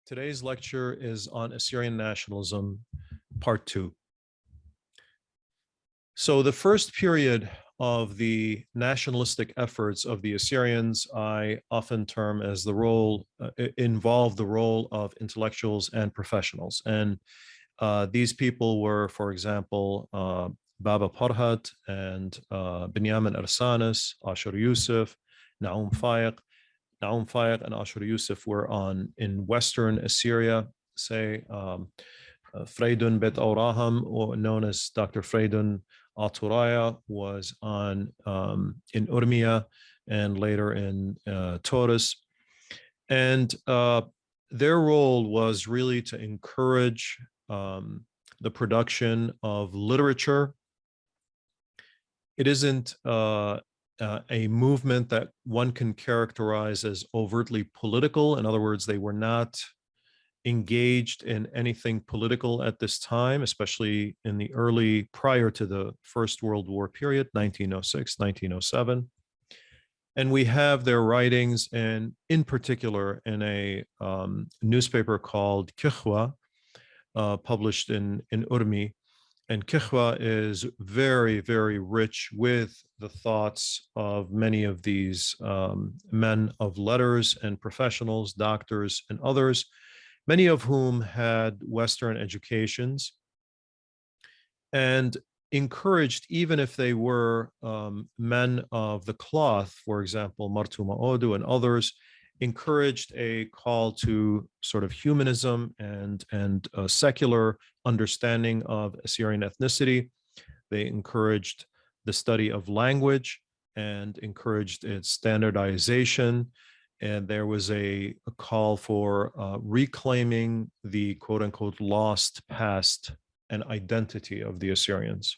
Today's lecture is on Assyrian nationalism, part 2. So the first period of the nationalistic efforts of the Assyrians, I often term as the role, involved the role of intellectuals and professionals. And these people were, for example, Baba Parhad and Benyamin Arsanis, Ashur Yusuf, Naum Fayq. Naum Fayq and Ashur Yusuf were in Western Assyria, say Freydun Bet Auraham, or known as Dr. Freydun Aturaya, was in Urmia and later in Taurus. And their role was really to encourage the production of literature. It isn't a movement that one can characterize as overtly political. In other words, they were not engaged in anything political at this time, especially in the prior to the First World War period, 1906, 1907. And we have their writings, and in particular in a newspaper called Kikhwa, published in Urmi. And Kikhwa is very, very rich with the thoughts of many of these men of letters and professionals, doctors and others, many of whom had Western educations and encouraged, even if they were men of the cloth, for example, Martuma Odu and others, encouraged a call to sort of humanism and a secular understanding of Assyrian ethnicity. They encouraged the study of language and encouraged its standardization. And there was a call for reclaiming the quote unquote lost past and identity of the Assyrians.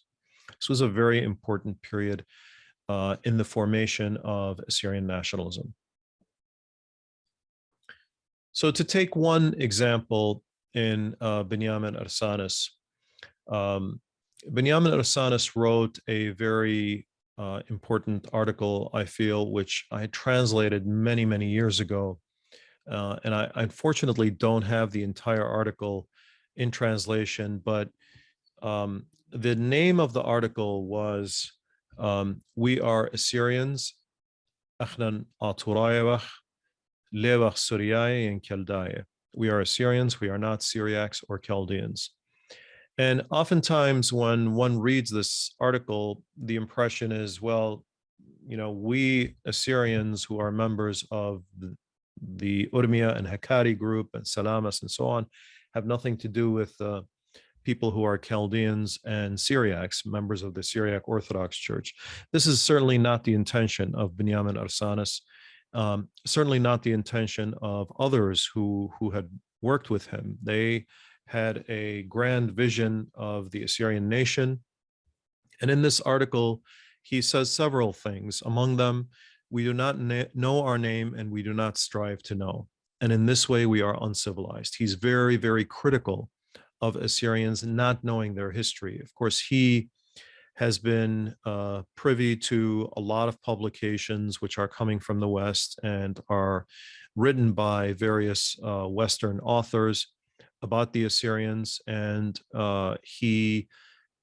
This was a very important period in the formation of Assyrian nationalism. So to take one example in Benyamin Arsanis, Benyamin Arsanis wrote a very important article, I feel, which I translated many, many years ago. And I unfortunately don't have the entire article in translation, but the name of the article was We Are Assyrians, Akhnan Aturaya, Lewach Suriai and Chaldaya. We are Assyrians, we are not Syriacs or Chaldeans. And oftentimes when one reads this article, the impression is, well, you know, we Assyrians who are members of the Urmia and Hakkari group and Salamas and so on have nothing to do with people who are Chaldeans and Syriacs, members of the Syriac Orthodox Church. This is certainly not the intention of Benyamin Arsanis. Certainly not the intention of others who had worked with him. They had a grand vision of the Assyrian nation. And in this article, he says several things. Among them, we do not know our name and we do not strive to know. And in this way, we are uncivilized. He's very, very critical of Assyrians not knowing their history. Of course, he has been privy to a lot of publications which are coming from the West and are written by various Western authors about the Assyrians. And he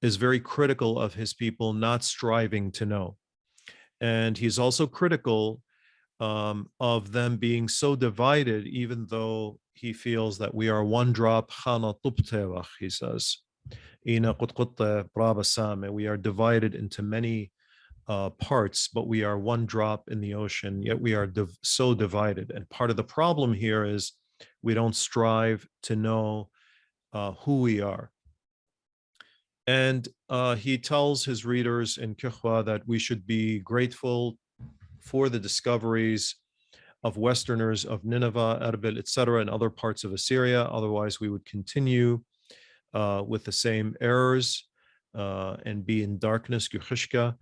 is very critical of his people not striving to know. And he's also critical of them being so divided, even though he feels that we are one drop, he says. We are divided into many parts, but we are one drop in the ocean, yet we are so divided. And part of the problem here is we don't strive to know who we are. And he tells his readers in Kikhwa that we should be grateful for the discoveries of Westerners of Nineveh, Erbil, etc., and other parts of Assyria. Otherwise, we would continue with the same errors and be in darkness, Gukhishka.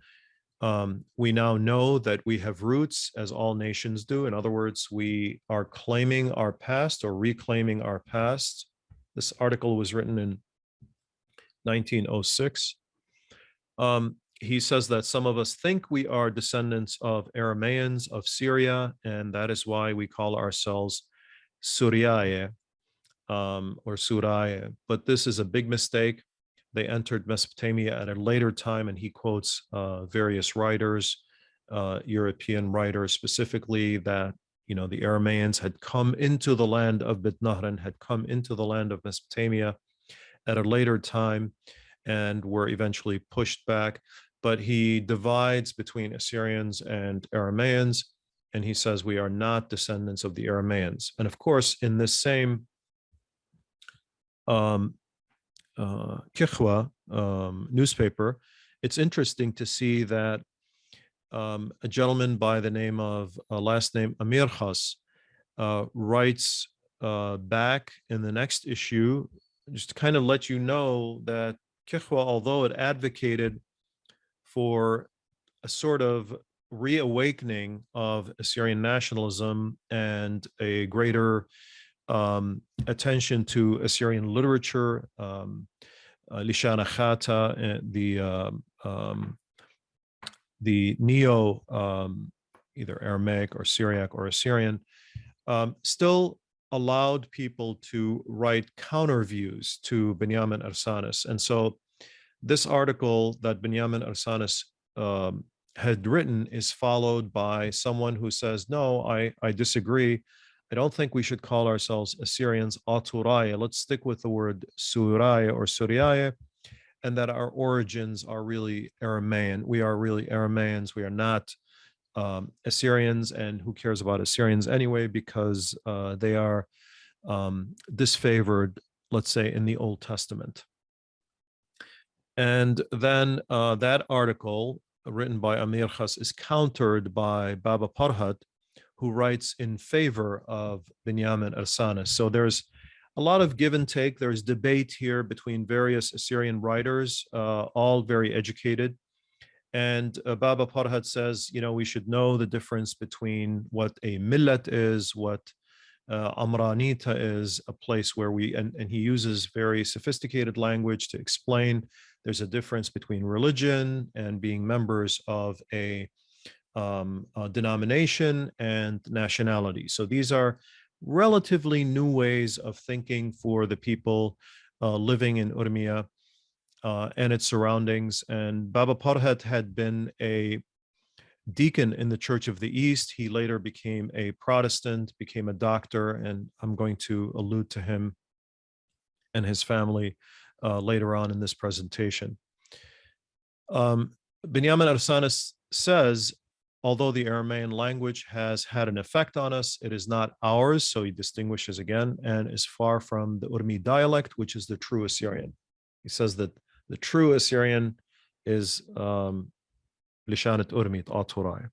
We now know that we have roots, as all nations do. In other words, we are claiming our past or reclaiming our past. This article was written in 1906. He says that some of us think we are descendants of Aramaeans of Syria, and that is why we call ourselves Suriae. or Suraya, but this is a big mistake. They entered Mesopotamia at a later time, and he quotes various writers, European writers specifically, that the Aramaeans had come into the land of Bitnahran, had come into the land of Mesopotamia at a later time, and were eventually pushed back. But he divides between Assyrians and Aramaeans, and he says we are not descendants of the Aramaeans. And of course, in this same Kichwa newspaper, it's interesting to see that a gentleman by the name of last name Amir Khas writes back in the next issue, just to kind of let you know that Kichwa, although it advocated for a sort of reawakening of Assyrian nationalism and a greater attention to Assyrian literature, Lishana Khata, the Neo, either Aramaic or Syriac or Assyrian, still allowed people to write counter views to Benyamin Arsanis. And so this article that Benyamin Arsanis had written is followed by someone who says, no, I disagree. I don't think we should call ourselves Assyrians, Aturaya. Let's stick with the word Suraya or Suriaya, and that our origins are really Aramaean. We are really Aramaeans. We are not Assyrians, and who cares about Assyrians anyway, because they are disfavored, let's say, in the Old Testament. And then that article written by Amir Khas is countered by Baba Parhad, who writes in favor of Benyamin Arsanis. So there's a lot of give and take. There's debate here between various Assyrian writers, all very educated. And Baba Parhad says, we should know the difference between what a millet is, what Amranita is, a place where and he uses very sophisticated language to explain there's a difference between religion and being members of a denomination and nationality. So these are relatively new ways of thinking for the people living in Urmia and its surroundings. And Baba Parhad had been a deacon in the Church of the East. He later became a Protestant, became a doctor, and I'm going to allude to him and his family later on in this presentation. Benyamin Arsanis says, although the Aramaean language has had an effect on us, it is not ours. So he distinguishes again, and is far from the Urmi dialect, which is the true Assyrian. He says that the true Assyrian is Lishanat Urmit Aturaya.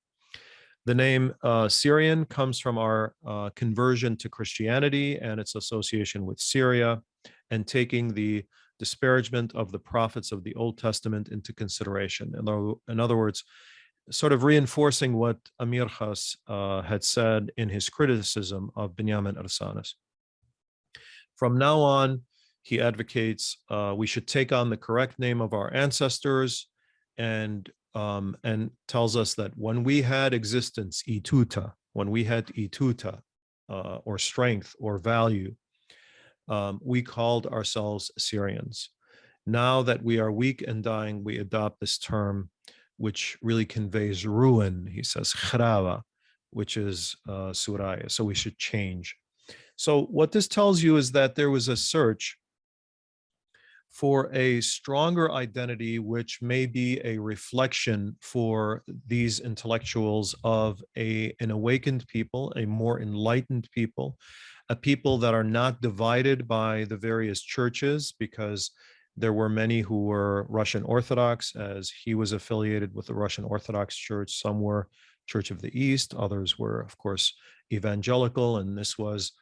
The name Syrian comes from our conversion to Christianity and its association with Syria, and taking the disparagement of the prophets of the Old Testament into consideration. In other words, sort of reinforcing what Amir Khas had said in his criticism of Benyamin Arsanis. From now on, he advocates we should take on the correct name of our ancestors, and tells us that when we had existence, ituta, when we had ituta, or strength or value, we called ourselves Assyrians. Now that we are weak and dying, we adopt this term, which really conveys ruin. He says khrava, which is Suraya. So we should change. So what this tells you is that there was a search for a stronger identity, which may be a reflection for these intellectuals of an awakened people, a more enlightened people, a people that are not divided by the various churches, because there were many who were Russian Orthodox, as he was affiliated with the Russian Orthodox Church. Some were Church of the East, others were, of course, evangelical, and this was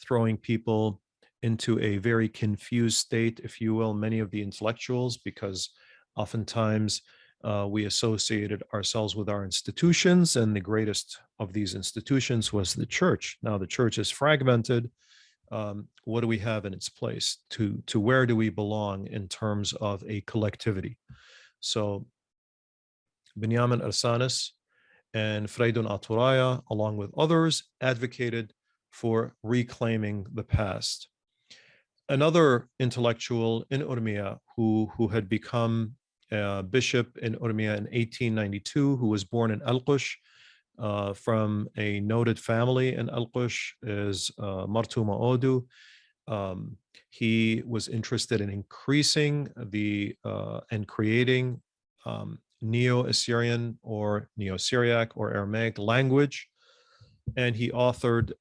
throwing people into a very confused state, if you will, many of the intellectuals, because oftentimes we associated ourselves with our institutions, and the greatest of these institutions was the church. Now the church is fragmented. What do we have in its place? To where do we belong in terms of a collectivity? So Benyamin Arsanis and Freydun Aturaya, along with others, advocated for reclaiming the past. another intellectual in Urmia who had become a bishop in Urmia in 1892, who was born in Al-Qush from a noted family in Al-Qush, is Martuma Odu. He was interested in increasing and creating Neo-Assyrian or Neo-Syriac or Aramaic language. And he authored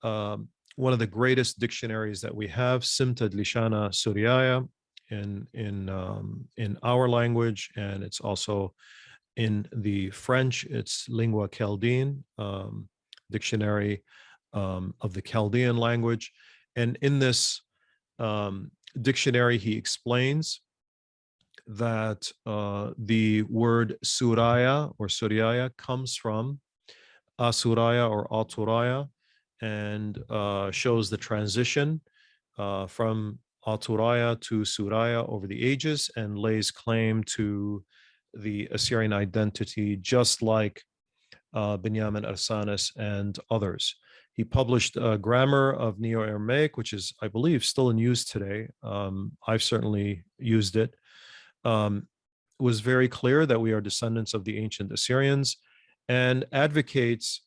one of the greatest dictionaries that we have, Simtad Lishana Suriaya, in our language, and it's also in the French. It's Lingua Chaldean, dictionary of the Chaldean language. And in this dictionary, he explains that the word Suraya or Suriaya comes from Asuraya or Aturaya, and shows the transition from Aturaya to Suraya over the ages, and lays claim to the Assyrian identity, just like Benyamin, Arsanis, and others. He published a grammar of Neo-Aramaic, which is, I believe, still in use today. I've certainly used it. It was very clear that we are descendants of the ancient Assyrians, and advocates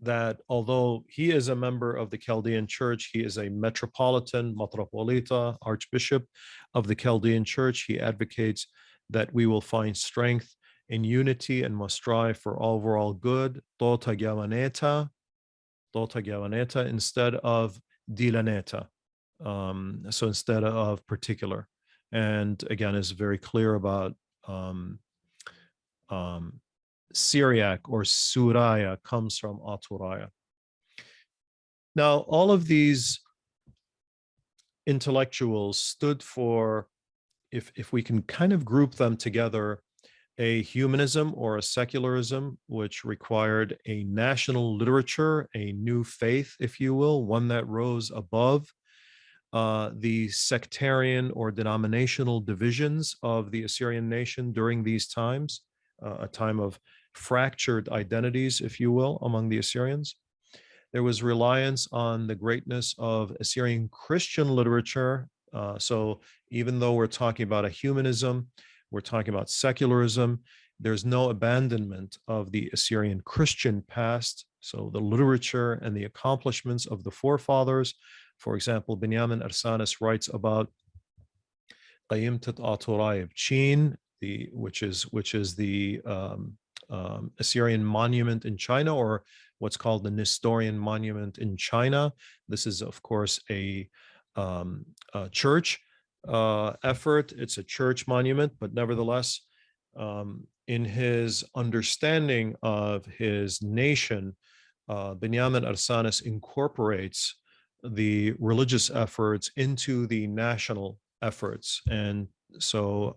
that although he is a member of the Chaldean Church, he is a metropolitan, metropolita, archbishop of the Chaldean Church. He advocates that we will find strength in unity and must strive for overall good, tota gawaneta, instead of dilaneta. So instead of particular. And again, is very clear about Syriac or Suraya comes from Aturaya. Now, all of these intellectuals stood for, if we can kind of group them together, a humanism or a secularism, which required a national literature, a new faith, if you will, one that rose above the sectarian or denominational divisions of the Assyrian nation during these times, a time of fractured identities, if you will, among the Assyrians. There was reliance on the greatness of Assyrian Christian literature. So even though we're talking about a humanism, we're talking about secularism, there's no abandonment of the Assyrian Christian past. So the literature and the accomplishments of the forefathers. For example, Benyamin Arsanis writes about Qayimtat Aturaya Chin, which is the Assyrian monument in China, or what's called the Nestorian monument in China. This is, of course, a church effort. It's a church monument, but nevertheless, in his understanding of his nation, Benyamin Arsanis incorporates the religious efforts into the national efforts, and so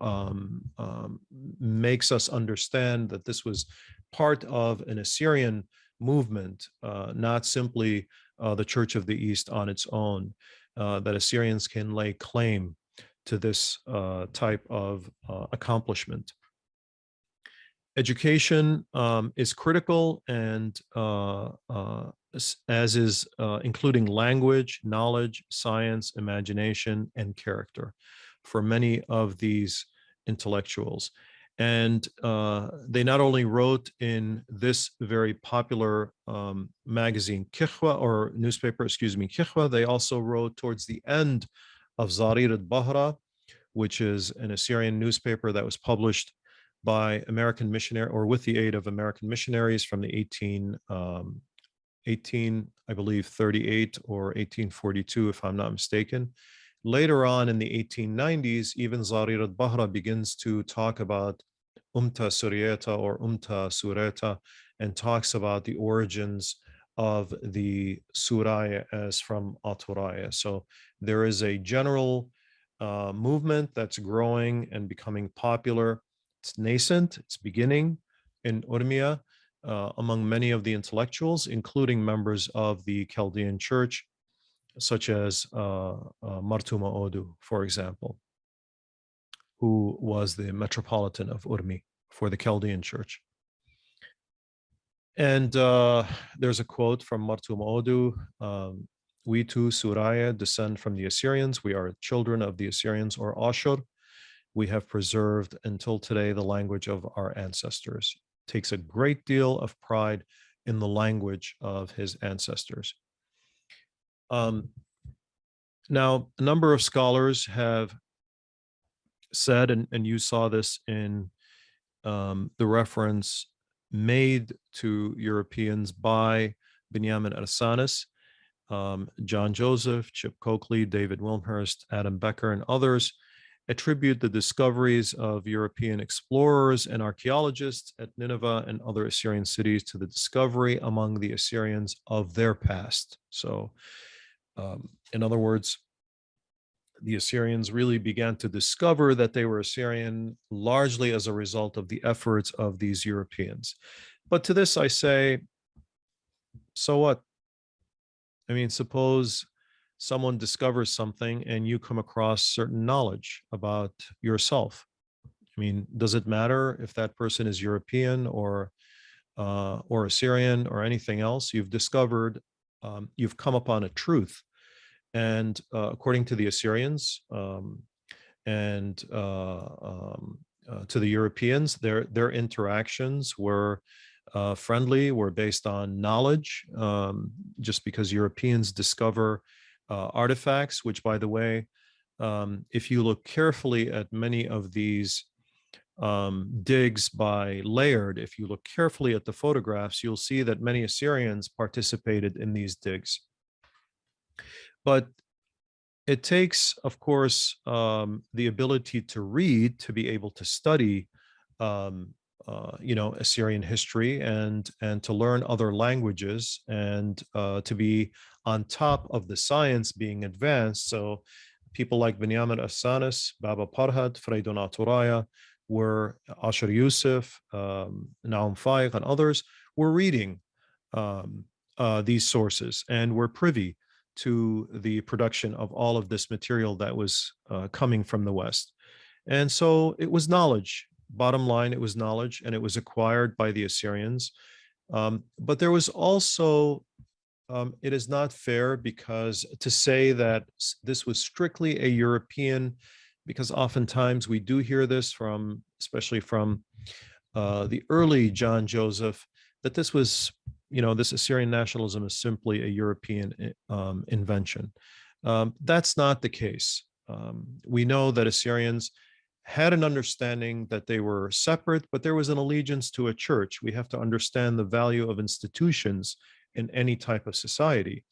makes us understand that this was part of an Assyrian movement, not simply the Church of the East on its own, that Assyrians can lay claim to this type of accomplishment. Education is critical, and as is including language, knowledge, science, imagination, and character for many of these intellectuals. And they not only wrote in this very popular magazine, Kikhwa, or newspaper, excuse me, Kikhwa, they also wrote towards the end of Zarir al-Bahra, which is an Assyrian newspaper that was published by American missionary, or with the aid of American missionaries from the 1838 or 1842, if I'm not mistaken. Later on in the 1890s, even Zarir al-Bahra begins to talk about Umta Surieta or Umta Sureta, and talks about the origins of the Suraya as from Aturaya. So there is a general movement that's growing and becoming popular. It's nascent, it's beginning in Urmia among many of the intellectuals, including members of the Chaldean Church, such as Martuma Odu, for example, who was the metropolitan of Urmi for the Chaldean Church. And there's a quote from Martuma Odu. We too, Suraya, descend from the Assyrians. We are children of the Assyrians or Ashur. We have preserved until today the language of our ancestors. Takes a great deal of pride in the language of his ancestors. Now, a number of scholars have said, and you saw this in the reference made to Europeans by Benyamin Arsanis, John Joseph, Chip Coakley, David Wilmhurst, Adam Becker, and others attribute the discoveries of European explorers and archaeologists at Nineveh and other Assyrian cities to the discovery among the Assyrians of their past. So, in other words, the Assyrians really began to discover that they were Assyrian largely as a result of the efforts of these Europeans. But to this I say, so what? I mean, suppose someone discovers something and you come across certain knowledge about yourself. I mean, does it matter if that person is European or Assyrian or anything else? You've discovered, you've come upon a truth. And according to the Assyrians and to the Europeans, their interactions were friendly, were based on knowledge, just because Europeans discover artifacts, which, by the way, if you look carefully at many of these digs by Laird, if you look carefully at the photographs, you'll see that many Assyrians participated in these digs. But it takes, of course, the ability to read to be able to study, Assyrian history and to learn other languages and to be on top of the science being advanced. So people like Benyamin Arsanis, Baba Parhad, Freydun Aturaya, were Ashur Yusuf, Naum Faiq, and others were reading these sources and were privy to the production of all of this material that was coming from the West. And so it was knowledge. Bottom line, it was knowledge, and it was acquired by the Assyrians. But there was also, it is not fair because to say that this was strictly a European, because oftentimes we do hear this from, especially from the early John Joseph, that this was, this Assyrian nationalism is simply a European invention. That's not the case. We know that Assyrians had an understanding that they were separate, but there was an allegiance to a church. We have to understand the value of institutions in any type of society.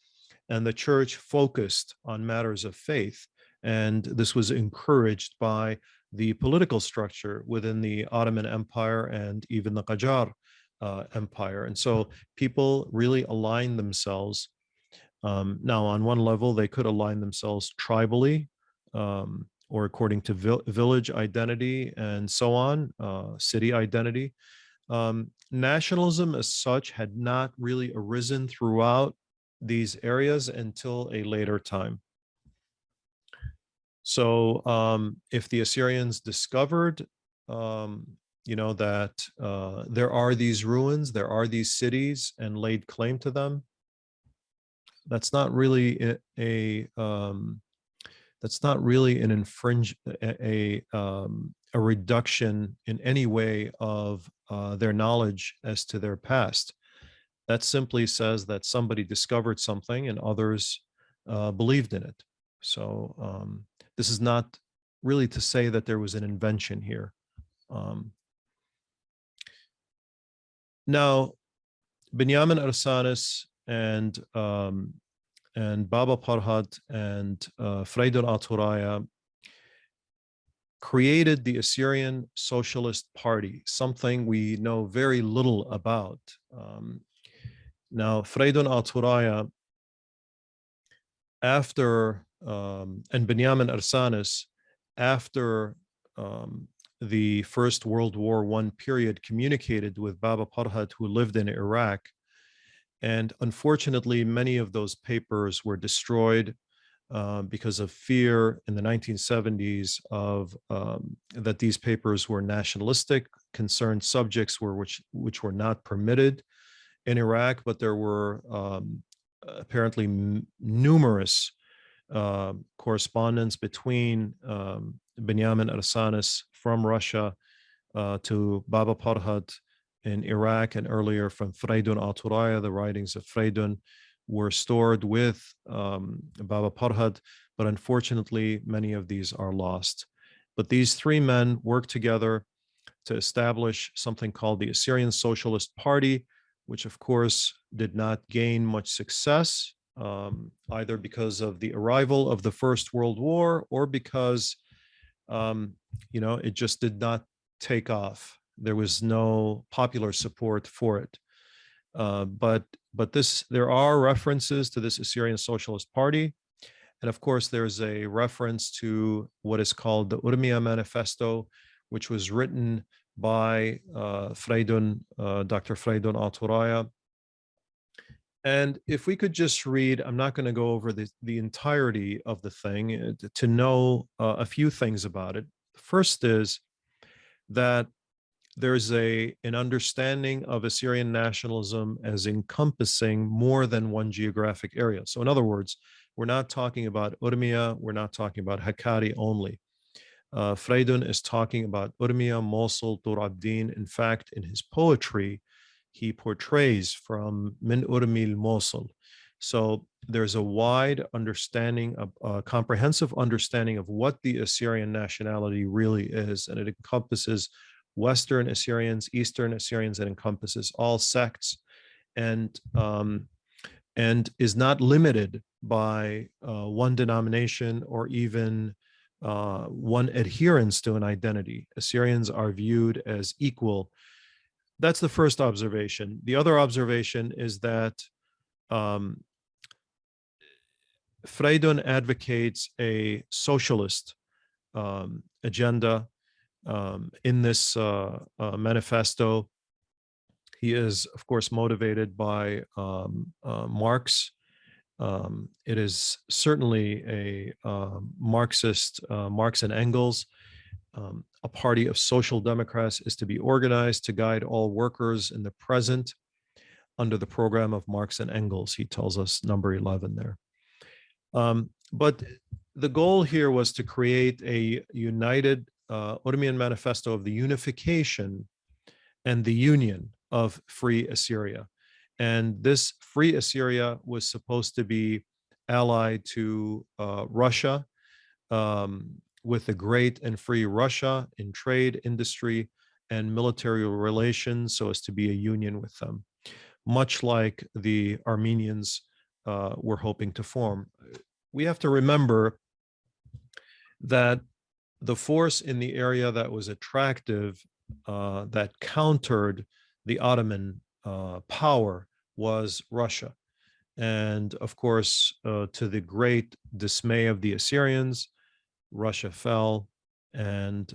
And the church focused on matters of faith. And this was encouraged by the political structure within the Ottoman Empire and even the Qajar Empire. And so people really aligned themselves. Now, on one level, they could align themselves tribally or according to village identity and so on, city identity. Nationalism as such had not really arisen throughout these areas until a later time. So if the Assyrians discovered, that there are these ruins, there are these cities, and laid claim to them, that's not really that's not really an a reduction in any way of their knowledge as to their past. That simply says that somebody discovered something and others believed in it. So this is not really to say that there was an invention here. Now, Benyamin Arsanis and Baba Parhad and Freydun Aturaya created the Assyrian Socialist Party, something we know very little about. Now, Freydun Aturaya, after, and Benyamin Arsanis, after the First World War I period, communicated with Baba Parhad, who lived in Iraq. And unfortunately, many of those papers were destroyed because of fear in the 1970s of that these papers were nationalistic, concerned subjects were which were not permitted in Iraq, but there were apparently numerous correspondence between Benyamin Arsanis from Russia to Baba Parhad in Iraq, and earlier from Freydun Aturaya. The writings of Freydun were stored with Baba Parhad, but unfortunately, many of these are lost. But these three men worked together to establish something called the Assyrian Socialist Party, which of course did not gain much success, either because of the arrival of the First World War or because it just did not take off. There was no popular support for it. But there are references to this Assyrian Socialist Party. And of course, there's a reference to what is called the Urmia Manifesto, which was written by Freydun, Dr. Freydun Aturaya. And if we could just read, I'm not going to go over the entirety of the thing, to know a few things about it. First is that there's an understanding of Assyrian nationalism as encompassing more than one geographic area. So in other words, we're not talking about Urmia, we're not talking about Hakkari only. Freydun is talking about Urmia, Mosul, Tur Abdin. In fact, in his poetry, he portrays from Min Urmil Mosul. So there's a wide understanding, a comprehensive understanding of what the Assyrian nationality really is, and it encompasses Western Assyrians, Eastern Assyrians, it encompasses all sects, and is not limited by one denomination or even one adherence to an identity. Assyrians are viewed as equal. That's the first observation. The other observation is that Freydun advocates a socialist agenda in this manifesto. He is, of course, motivated by Marx. It is certainly a Marxist, Marx and Engels. A party of social democrats is to be organized to guide all workers in the present under the program of Marx and Engels. He tells us number 11 there. But the goal here was to create a united Urmian manifesto of the unification and the union of free Assyria. And this free Assyria was supposed to be allied to Russia, with a great and free Russia in trade, industry, and military relations, so as to be a union with them, much like the Armenians were hoping to form. We have to remember that the force in the area that was attractive, that countered the Ottoman power, was Russia. And of course, to the great dismay of the Assyrians, Russia fell, and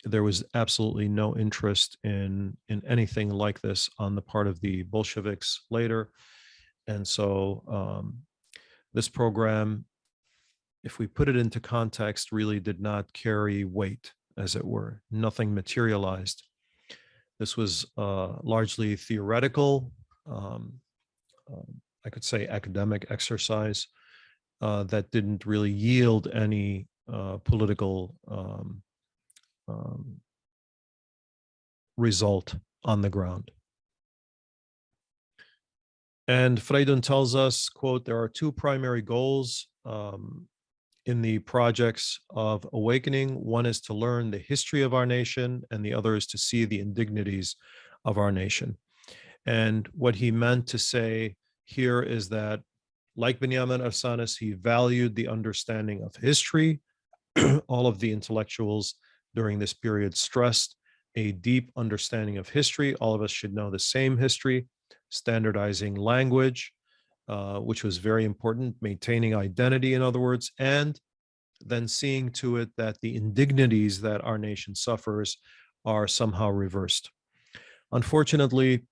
there was absolutely no interest in anything like this on the part of the Bolsheviks later. And so this program, if we put it into context, really did not carry weight, as it were. Nothing materialized. This was largely theoretical, I could say academic exercise that didn't really yield any political result on the ground. And Freydun tells us, quote, there are two primary goals in the projects of awakening. One is to learn the history of our nation, and the other is to see the indignities of our nation. And what he meant to say here is that, like Benyamin Arsanis, he valued the understanding of history. All of the intellectuals during this period stressed a deep understanding of history. All of us should know the same history, standardizing language, which was very important, maintaining identity, in other words, and then seeing to it that the indignities that our nation suffers are somehow reversed. Unfortunately,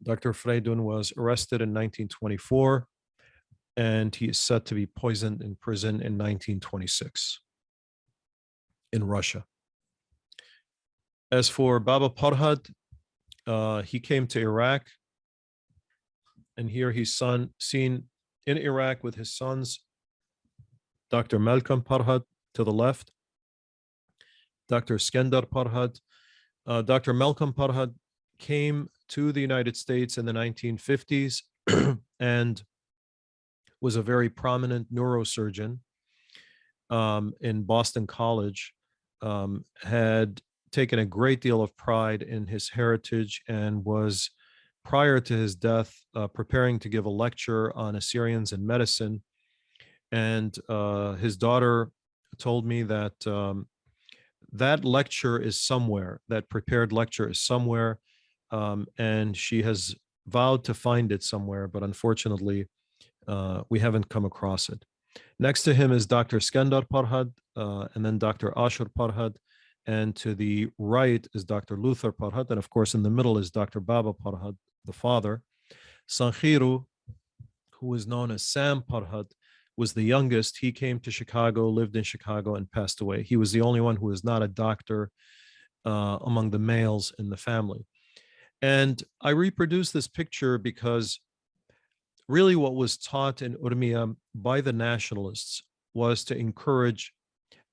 Dr. Freydun was arrested in 1924, and he is said to be poisoned in prison in 1926 in Russia. As for Baba Parhad, he came to Iraq And here he's seen in Iraq with his sons, Dr. Malcolm Parhad to the left, Dr. Skender Parhad. Dr. Malcolm Parhad came to the United States in the 1950s and was a very prominent neurosurgeon in Boston College, had taken a great deal of pride in his heritage and was, prior to his death, preparing to give a lecture on Assyrians and medicine. And his daughter told me that that lecture is somewhere, that prepared lecture is somewhere, and she has vowed to find it somewhere, but unfortunately, we haven't come across it. Next to him is Dr. Skender Parhad, and then Dr. Ashur Parhad, and to the right is Dr. Luther Parhad, and of course in the middle is Dr. Baba Parhad, the father. Sankhiru, who is known as Sam Parhad, was the youngest. He came to Chicago, lived in Chicago, and passed away. He was the only one who was not a doctor among the males in the family. And I reproduce this picture because really what was taught in Urmia by the nationalists was to encourage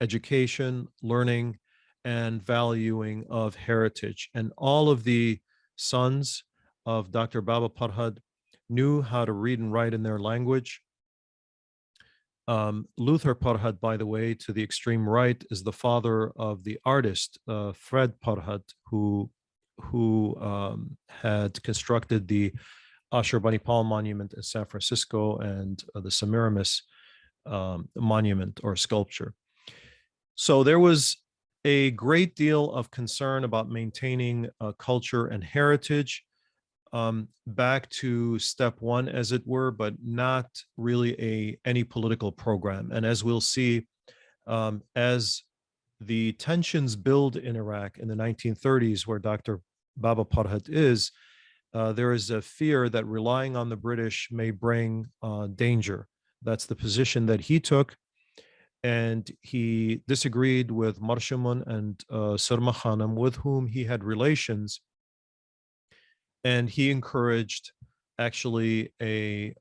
education, learning, and valuing of heritage. And all of the sons of Dr. Baba Parhad knew how to read and write in their language. Luther Parhad, by the way, to the extreme right, is the father of the artist Fred Parhad, who had constructed the Ashurbanipal monument in San Francisco and the Semiramis monument or sculpture. So there was a great deal of concern about maintaining culture and heritage, back to step one, as it were, but not really any political program. And as we'll see, as the tensions build in Iraq in the 1930s, where Dr. Baba Parhad is, there is a fear that relying on the British may bring danger. That's the position that he took. And he disagreed with Marshamun and Surma Khanum, with whom he had relations. And he encouraged actually a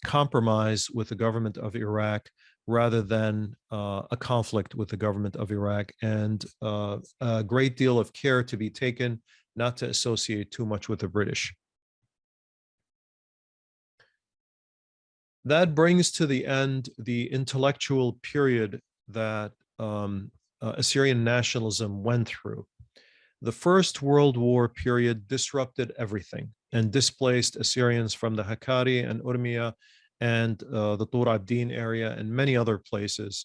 compromise with the government of Iraq rather than a conflict with the government of Iraq, and a great deal of care to be taken not to associate too much with the British. That brings to the end the intellectual period that Assyrian nationalism went through. The First World War period disrupted everything and displaced Assyrians from the Hakkari and Urmia and the Tur Abdin area and many other places.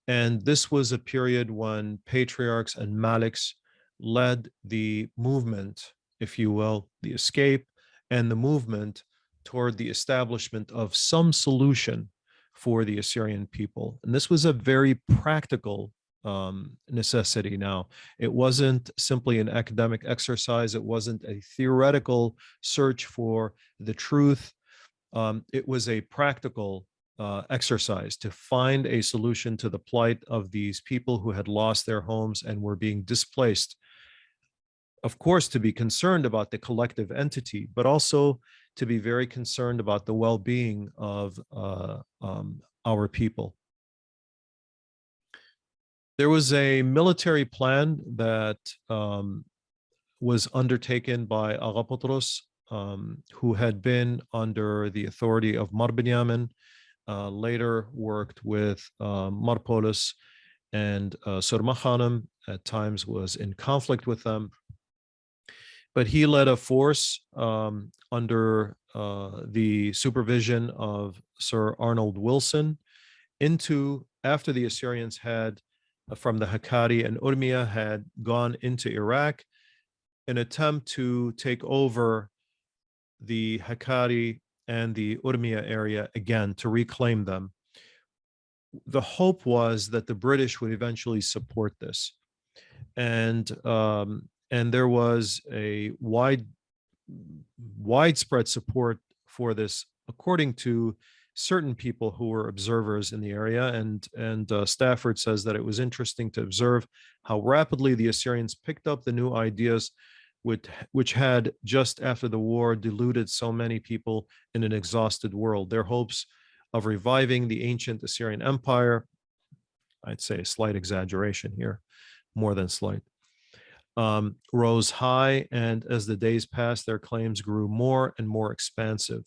And this was a period when patriarchs and maliks led the movement, if you will, the escape and the movement toward the establishment of some solution for the Assyrian people. And this was a very practical necessity now. It wasn't simply an academic exercise. It wasn't a theoretical search for the truth. It was a practical exercise to find a solution to the plight of these people who had lost their homes and were being displaced. Of course, to be concerned about the collective entity, but also to be very concerned about the well-being of our people. There was a military plan that was undertaken by Agha Patros, who had been under the authority of Mar Benyamin, later worked with Marpolis and Surma Khanum, at times was in conflict with them. But he led a force under the supervision of Sir Arnold Wilson after the Assyrians had, from the Hakkari and Urmia, had gone into Iraq, an attempt to take over the Hakkari and the Urmia area again, to reclaim them. The hope was that the British would eventually support this. And there was a widespread support for this, according to certain people who were observers in the area. And Stafford says that it was interesting to observe how rapidly the Assyrians picked up the new ideas which had just after the war deluded so many people in an exhausted world. Their hopes of reviving the ancient Assyrian Empire, I'd say a slight exaggeration here, more than slight, rose high, and as the days passed, their claims grew more and more expansive.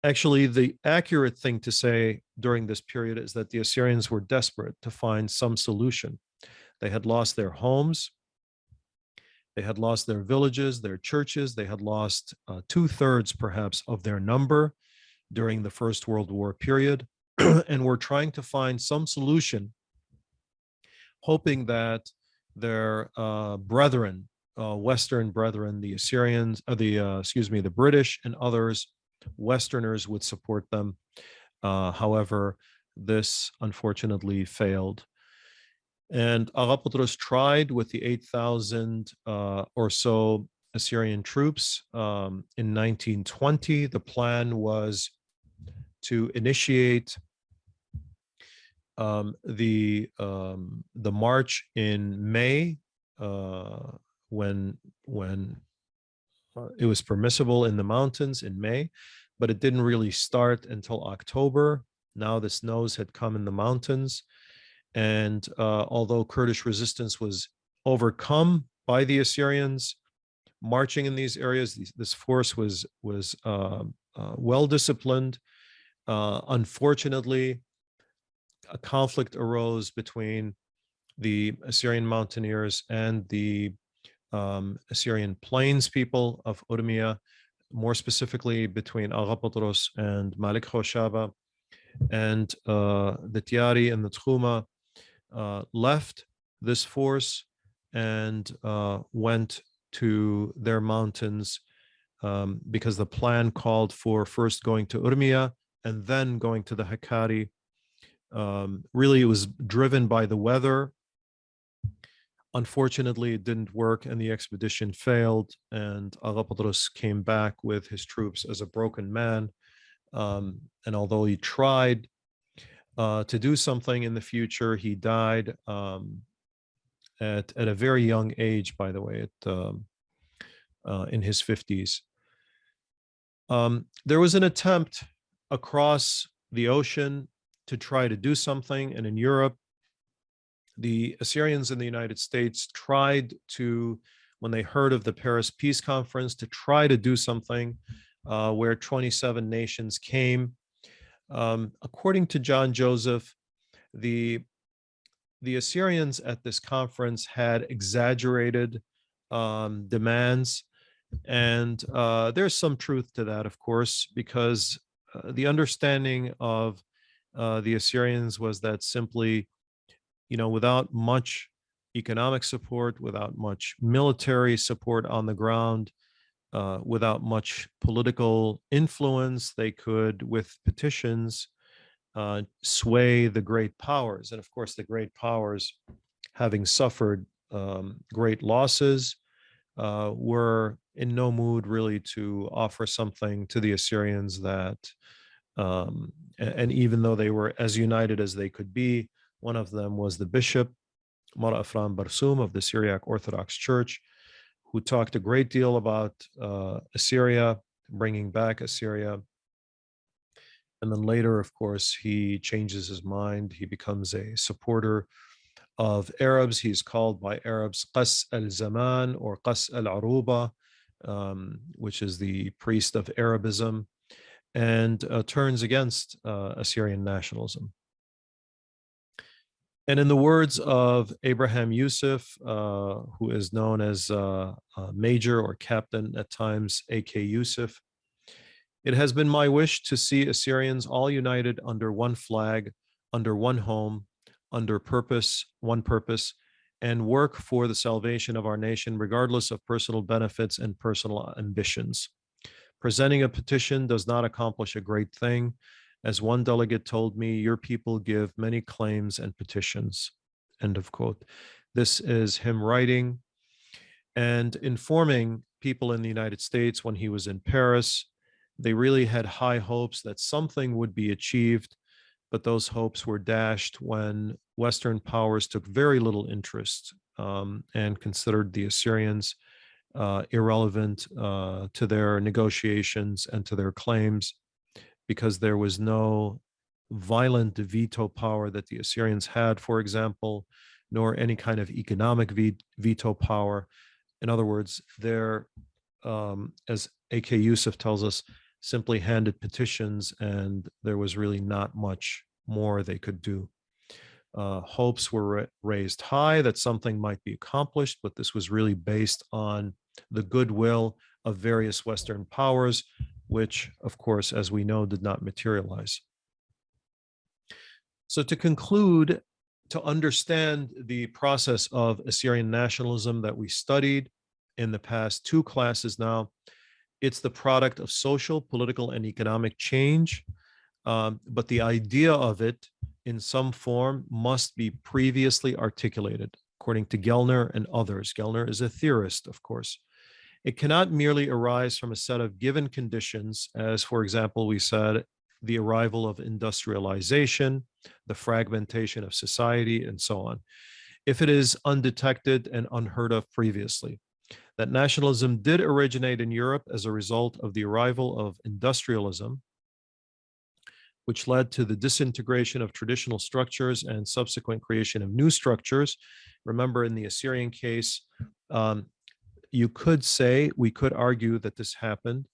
Actually, the accurate thing to say during this period is that the Assyrians were desperate to find some solution. They had lost their homes, they had lost their villages, their churches, they had lost 2/3 perhaps of their number during the First World War period, and were trying to find some solution, hoping that their brethren, Western brethren, the Assyrians, the British and others, Westerners, would support them. However, this unfortunately failed. And Agapotros tried with the 8,000 or so Assyrian troops in 1920. The plan was to initiate the march in May, when it was permissible in the mountains in May, but it didn't really start until October. Now the snows had come in the mountains, and although Kurdish resistance was overcome by the Assyrians marching in these areas, this force was well disciplined. Unfortunately, a conflict arose between the Assyrian mountaineers and the Assyrian plains people of Urmia, more specifically between Agapotros and Malik Khoshaba. And the Tiari and the Tkhuma left this force and went to their mountains, because the plan called for first going to Urmia and then going to the Hakkari. Really, it was driven by the weather. Unfortunately, it didn't work and the expedition failed, and Agapotros came back with his troops as a broken man. And although he tried to do something in the future, he died at a very young age, by the way, in his 50s. There was an attempt across the ocean to try to do something, and in Europe, the Assyrians in the United States tried to, when they heard of the Paris Peace Conference, to try to do something where 27 nations came. According to John Joseph, the Assyrians at this conference had exaggerated demands, and there's some truth to that, of course, because the understanding of the Assyrians was that simply, without much economic support, without much military support on the ground, without much political influence, they could, with petitions, sway the great powers. And of course, the great powers, having suffered great losses, were in no mood really to offer something to the Assyrians that, and even though they were as united as they could be, one of them was the bishop, Mara Afram Barsum of the Syriac Orthodox Church, who talked a great deal about Assyria, bringing back Assyria. And then later, of course, he changes his mind. He becomes a supporter of Arabs. He's called by Arabs Qas al-Zaman or Qas al-Aruba, which is the priest of Arabism, and turns against Assyrian nationalism. And in the words of Abraham Yusuf, who is known as Major or Captain at times, A.K. Yusuf, it has been my wish to see Assyrians all united under one flag, under one home, under one purpose, and work for the salvation of our nation, regardless of personal benefits and personal ambitions. Presenting a petition does not accomplish a great thing. As one delegate told me, your people give many claims and petitions. End of quote. This is him writing and informing people in the United States when he was in Paris. They really had high hopes that something would be achieved, but those hopes were dashed when Western powers took very little interest and considered the Assyrians irrelevant to their negotiations and to their claims, because there was no violent veto power that the Assyrians had, for example, nor any kind of economic veto power. In other words, they're, as A.K. Yusuf tells us, simply handed petitions, and there was really not much more they could do. Hopes were raised high that something might be accomplished, but this was really based on the goodwill of various Western powers, which, of course, as we know, did not materialize. So to conclude, to understand the process of Assyrian nationalism that we studied in the past two classes now, it's the product of social, political, and economic change. But the idea of it in some form must be previously articulated, according to Gellner and others. Gellner is a theorist, of course. It cannot merely arise from a set of given conditions, as, for example, we said, the arrival of industrialization, the fragmentation of society, and so on, if it is undetected and unheard of previously. That nationalism did originate in Europe as a result of the arrival of industrialism, which led to the disintegration of traditional structures and subsequent creation of new structures. Remember, in the Assyrian case, you could say, we could argue that this happened,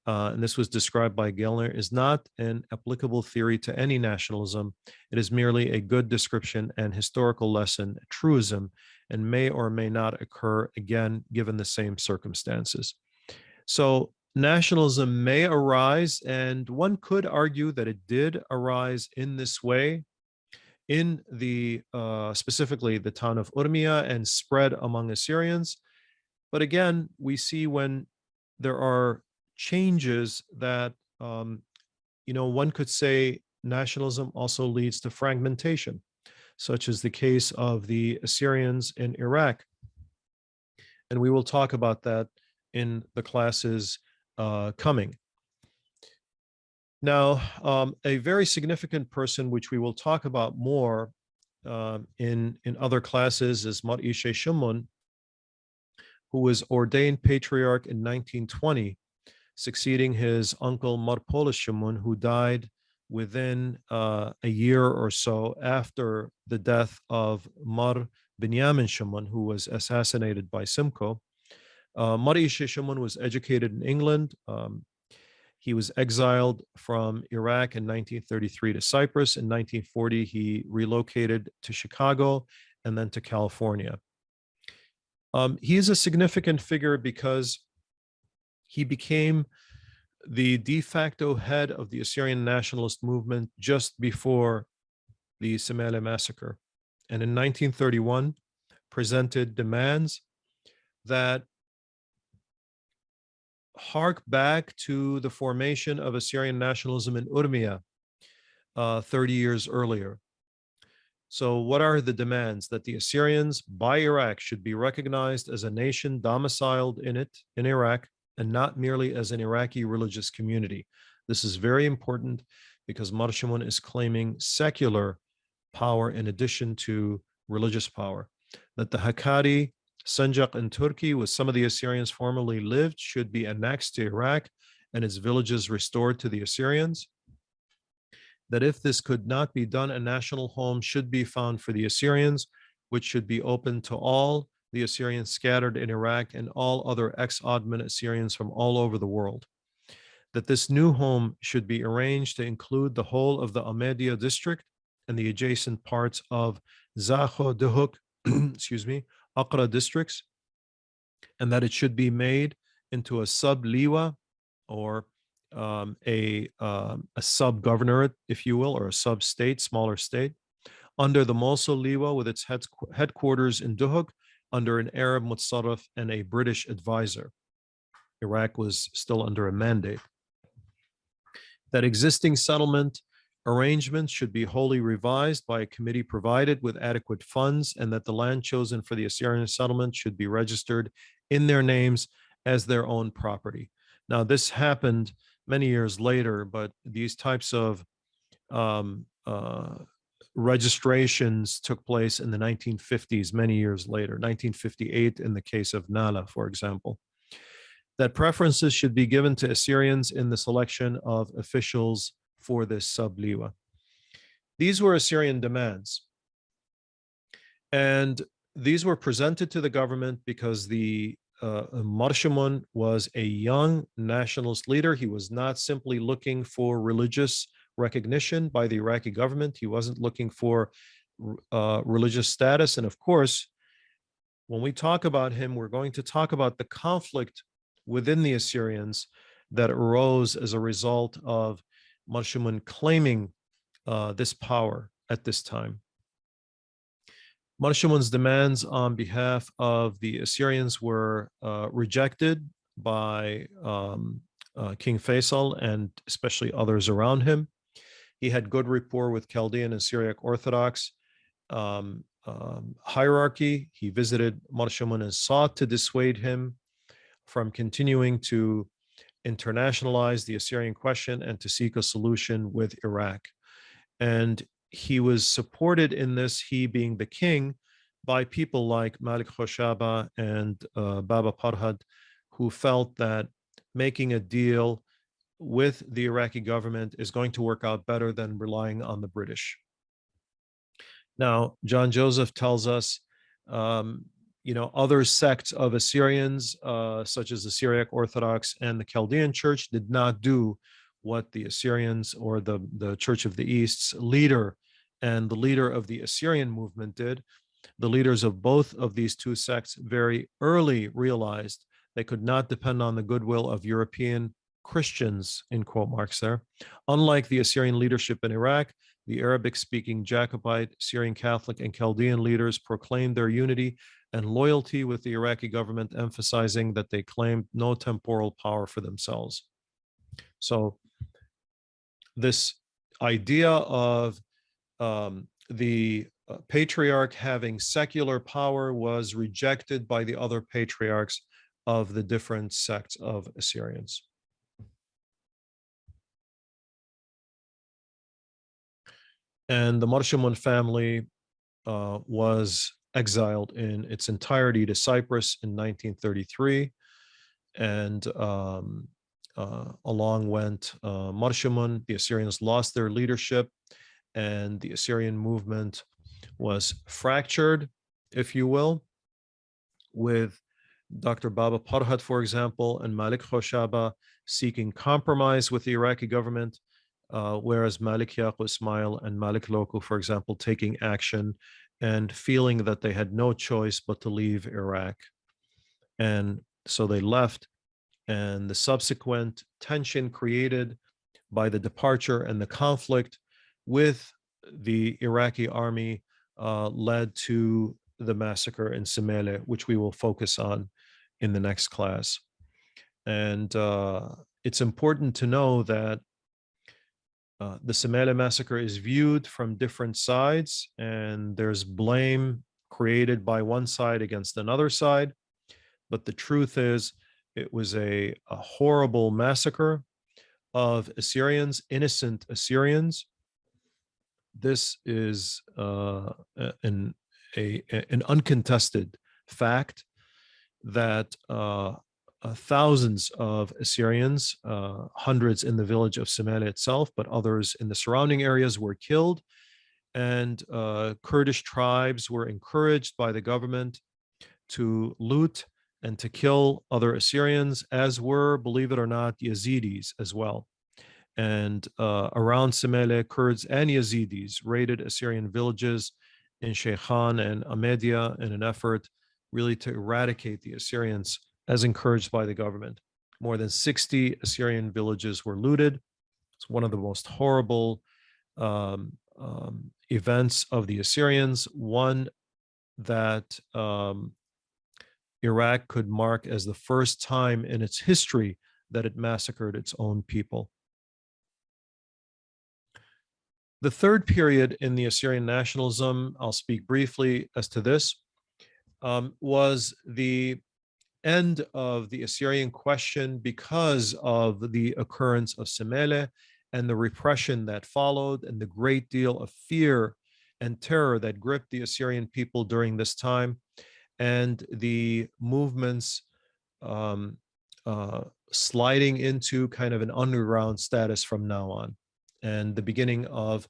and this was described by Gellner, is not an applicable theory to any nationalism. It is merely a good description and historical lesson, a truism, and may or may not occur again, given the same circumstances. So nationalism may arise, and one could argue that it did arise in this way in the specifically the town of Urmia and spread among Assyrians. But again, we see when there are changes that, one could say nationalism also leads to fragmentation, such as the case of the Assyrians in Iraq. And we will talk about that in the classes coming. Now, a very significant person, which we will talk about more in other classes, is Eshai Shimun, who was ordained patriarch in 1920, succeeding his uncle Polis Shimun, who died within a year or so after the death of Benyamin Shimun, who was assassinated by Simcoe. Eshai Shimun was educated in England. He was exiled from Iraq in 1933 to Cyprus. In 1940, he relocated to Chicago and then to California. He is a significant figure because he became the de facto head of the Assyrian nationalist movement just before the Semele massacre, and in 1931 presented demands that hark back to the formation of Assyrian nationalism in Urmia 30 years earlier. So what are the demands? That the Assyrians by Iraq should be recognized as a nation domiciled in Iraq, and not merely as an Iraqi religious community. This is very important because Shimun is claiming secular power in addition to religious power. That the Hakkari, Sanjak, and Turkey, where some of the Assyrians formerly lived, should be annexed to Iraq and its villages restored to the Assyrians. That if this could not be done, a national home should be found for the Assyrians, which should be open to all the Assyrians scattered in Iraq and all other ex-Ottoman Assyrians from all over the world. That this new home should be arranged to include the whole of the Ahmadiyya district and the adjacent parts of Zakho, Duhok, Aqra districts, and that it should be made into a sub-liwa, or a sub-governorate, if you will, or a sub-state, smaller state, under the Mosul liwa with its headquarters in Duhok, under an Arab mutsarraf and a British advisor. Iraq was still under a mandate. That existing settlement arrangements should be wholly revised by a committee provided with adequate funds, and that the land chosen for the Assyrian settlement should be registered in their names as their own property. Now, this happened many years later, but these types of registrations took place in the 1950s, many years later, 1958 in the case of Nala, for example, that preferences should be given to Assyrians in the selection of officials for this sub-liwa. These were Assyrian demands. And these were presented to the government because the Marshamun was a young nationalist leader. He was not simply looking for religious recognition by the Iraqi government. He wasn't looking for religious status. And of course, when we talk about him, we're going to talk about the conflict within the Assyrians that arose as a result of Marshamun claiming this power at this time. Marshamun's demands on behalf of the Assyrians were rejected by King Faisal and especially others around him. He had good rapport with Chaldean and Syriac Orthodox hierarchy. He visited Marshamun and sought to dissuade him from continuing to internationalize the Assyrian question and to seek a solution with Iraq. And he was supported in this, he being the king, by people like Malik Khoshaba and Baba Parhad, who felt that making a deal with the Iraqi government is going to work out better than relying on the British. Now, John Joseph tells us, other sects of Assyrians, such as the Syriac Orthodox and the Chaldean Church, did not do what the Assyrians or the Church of the East's leader and the leader of the Assyrian movement did. The leaders of both of these two sects very early realized they could not depend on the goodwill of European Christians, in quote marks there. Unlike the Assyrian leadership in Iraq, the Arabic-speaking Jacobite, Syrian Catholic, and Chaldean leaders proclaimed their unity and loyalty with the Iraqi government, emphasizing that they claimed no temporal power for themselves. So this idea of the patriarch having secular power was rejected by the other patriarchs of the different sects of Assyrians. And the Marshamun family was exiled in its entirety to Cyprus in 1933. And along went Marshamun. The Assyrians lost their leadership, and the Assyrian movement was fractured, if you will, with Dr. Baba Parhad, for example, and Malik Khoshaba seeking compromise with the Iraqi government, whereas Malik Yaqub Ismail and Malik Loko, for example, taking action and feeling that they had no choice but to leave Iraq. And so they left, and the subsequent tension created by the departure and the conflict with the Iraqi army led to the massacre in Semele, which we will focus on in the next class. And it's important to know that the Semele massacre is viewed from different sides, and there's blame created by one side against another side. But the truth is, it was a horrible massacre of Assyrians, innocent Assyrians. This is an uncontested fact that thousands of Assyrians, hundreds in the village of Semele itself, but others in the surrounding areas, were killed. And Kurdish tribes were encouraged by the government to loot and to kill other Assyrians, as were, believe it or not, Yazidis as well. And around Semele, Kurds and Yazidis raided Assyrian villages in Sheikhan and Ahmedia in an effort really to eradicate the Assyrians, as encouraged by the government. More than 60 Assyrian villages were looted. It's one of the most horrible events of the Assyrians, one that Iraq could mark as the first time in its history that it massacred its own people. The third period in the Assyrian nationalism, I'll speak briefly as to this, was the end of the Assyrian question because of the occurrence of Semele and the repression that followed and the great deal of fear and terror that gripped the Assyrian people during this time, and the movements um, uh, sliding into kind of an underground status from now on, and the beginning of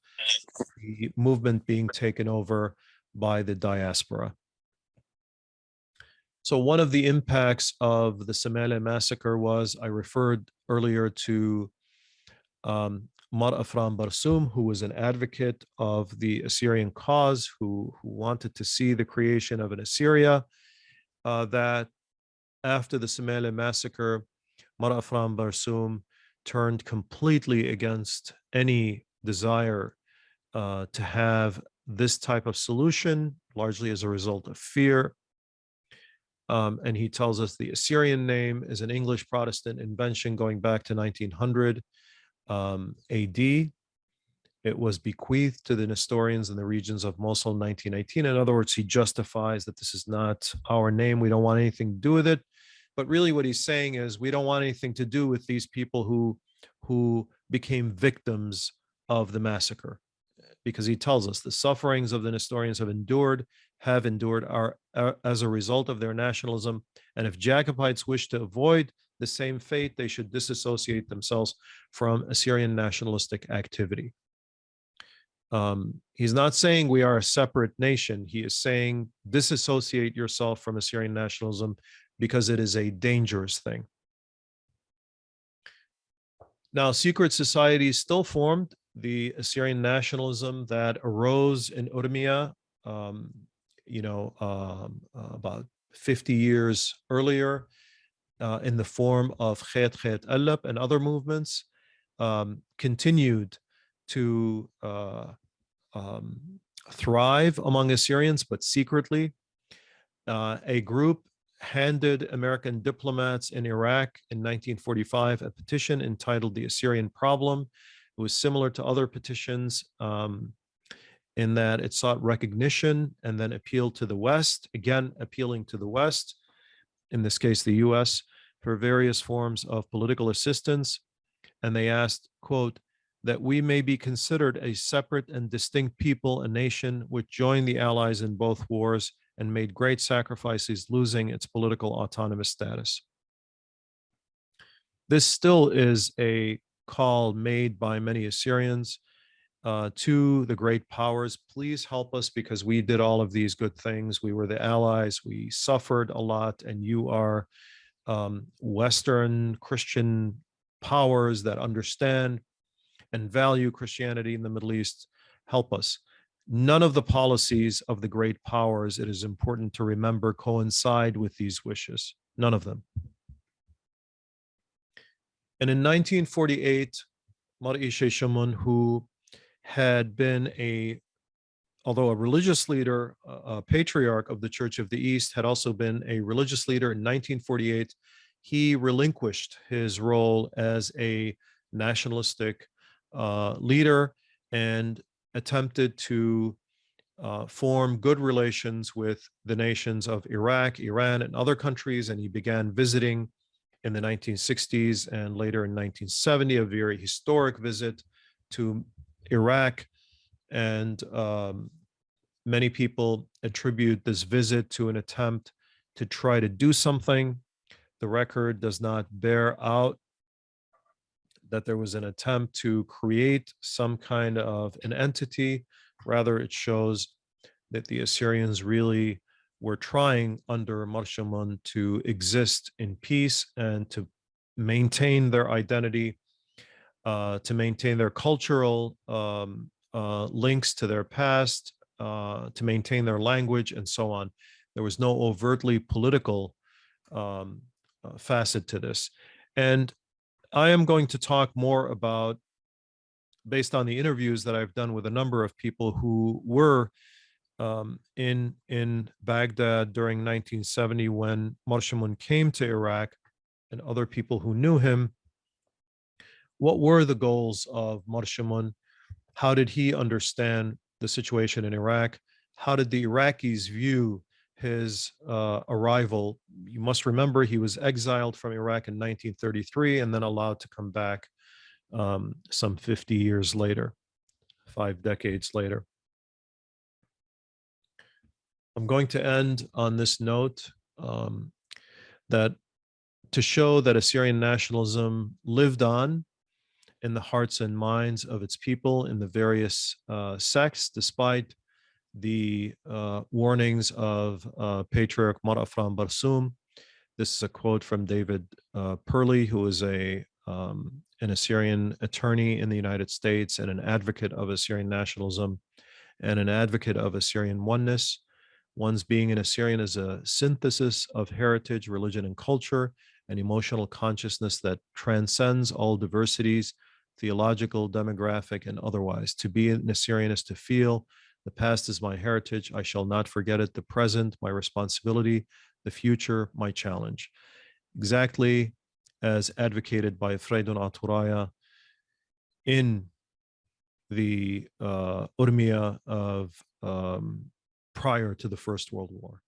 the movement being taken over by the diaspora. So one of the impacts of the Semele massacre was, I referred earlier to Mar Afram Barsum, who was an advocate of the Assyrian cause, who wanted to see the creation of an Assyria, that after the Semele massacre, Mar Afram Barsum turned completely against any desire to have this type of solution, largely as a result of fear. And he tells us the Assyrian name is an English Protestant invention going back to 1900 AD. It was bequeathed to the Nestorians in the regions of Mosul in 1918. In other words, he justifies that this is not our name. We don't want anything to do with it. But really what he's saying is we don't want anything to do with these people who became victims of the massacre, because he tells us the sufferings of the Nestorians have endured are as a result of their nationalism. And if Jacobites wish to avoid the same fate, they should disassociate themselves from Assyrian nationalistic activity. He's not saying we are a separate nation. He is saying disassociate yourself from Assyrian nationalism because it is a dangerous thing. Now, secret societies still formed. The Assyrian nationalism that arose in Urmia, about 50 years earlier, in the form of Khet Khet Alab and other movements, continued to thrive among Assyrians, but secretly. A group handed American diplomats in Iraq in 1945 a petition entitled The Assyrian Problem. It was similar to other petitions in that it sought recognition and then appealed to the West, again, appealing to the West, in this case, the US, for various forms of political assistance. And they asked, quote, that we may be considered a separate and distinct people, a nation which joined the Allies in both wars and made great sacrifices, losing its political autonomous status. This still is a call made by many Assyrians to the great powers. Please help us because we did all of these good things. We were the allies. We suffered a lot, and you are Western Christian powers that understand and value Christianity in the Middle East. Help us. None of the policies of the great powers, it is important to remember, coincide with these wishes. None of them. And in 1948, Mar Eshai Shimun, who had been although a religious leader, a patriarch of the Church of the East, had also been a religious leader in 1948, he relinquished his role as a nationalistic leader and attempted to form good relations with the nations of Iraq, Iran, and other countries. And he began visiting in the 1960s and later in 1970, a very historic visit to Iraq. And many people attribute this visit to an attempt to try to do something. The record does not bear out that there was an attempt to create some kind of an entity. Rather, it shows that the Assyrians really were trying under Mar Shimun to exist in peace and to maintain their identity, to maintain their cultural links to their past, to maintain their language, and so on. There was no overtly political facet to this. And I am going to talk more about, based on the interviews that I've done with a number of people who were in Baghdad during 1970 when Mar Shimun came to Iraq, and other people who knew him. What were the goals of Mar Shimun? How did he understand the situation in Iraq? How did the Iraqis view his arrival? You must remember he was exiled from Iraq in 1933 and then allowed to come back some 50 years later, 5 decades later. I'm going to end on this note, that to show that Assyrian nationalism lived on in the hearts and minds of its people in the various sects, despite the warnings of Patriarch Mar Afram Barsum. This is a quote from David Perley, who is an Assyrian attorney in the United States and an advocate of Assyrian nationalism and an advocate of Assyrian oneness. One's being an Assyrian is a synthesis of heritage, religion, and culture, an emotional consciousness that transcends all diversities, theological, demographic, and otherwise. To be an Assyrian is to feel the past is my heritage. I shall not forget it. The present, my responsibility. The future, my challenge. Exactly as advocated by Freydun Aturaya in the Urmia of prior to the First World War.